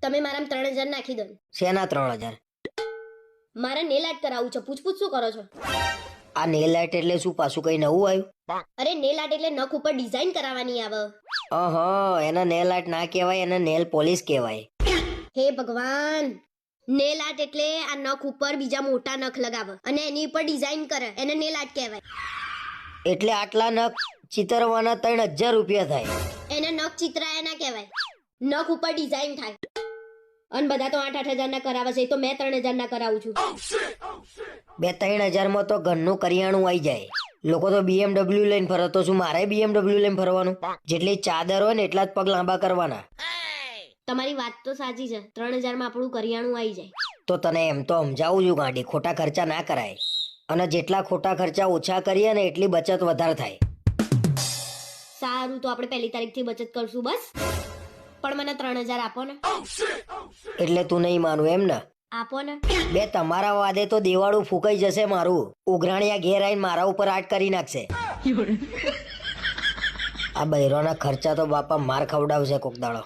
તમે મારા 3000 નાખી દો. શેના 3000? મારે નેલ આર્ટ કરાવવું છે. પૂછ શું કરો છો? આ નેલ આર્ટ એટલે શું? પાછું કઈ નવું આવ્યું? અરે નેલ આર્ટ એટલે નખ ઉપર ડિઝાઇન કરાવવાની આવે. એના નેલ આર્ટ ના કહેવાય, એને નેલ પોલિશ કહેવાય. હે ભગવાન, નેલ આર્ટ એટલે આ નખ ઉપર બીજા મોટા નખ લગાવે અને એની ઉપર ડિઝાઇન કરે, એને નેલ આર્ટ કહેવાય. એટલે આટલા નખ ચિતરવાના 3000 રૂપિયા થાય. એને નખ ચિત્રાયા ના કહેવાય, નખ ઉપર ડિઝાઇન થાય. અને બધા તો 8-8 હજાર ના કરાવે છે, તો મેં 3000 ના કરાવું છું. 2-3 હજારમાં તો ઘરનું કરિયાણું આવી જાય. લોકો તો BMW લઈને ફરે, તો શું મારે BMW લઈને ફરવાનું? જેટલી ચાદર હોય ને એટલા જ પગ લાંબા કરવાના. તમારી વાત તો સાચી છે, 3000 માં આપણું કરિયાણું આવી જાય. તો તને એમ તો સમજાવું છું ગાંડી, ખોટા ખર્ચા ના કરાય. અને જેટલા ખોટા ખર્ચા ઓછા કરીએ ને એટલી બચત વધારે થાય. સારું, તો આપણે 1 તારીખથી બચત કરશું બસ. પણ મને 3000 આપો ને. એટલે તું નહીં માનું એમ ને? આપો ને. બે તમારા વાદે તો દેવાળું ફૂંકાઈ જશે મારું. ઉઘરાણિયા ઘેર આવીને મારા ઉપર આટ કરી નાખશે. આ બૈરોના ખર્ચા તો બાપા માર ખવડાવશે કોક દાડો.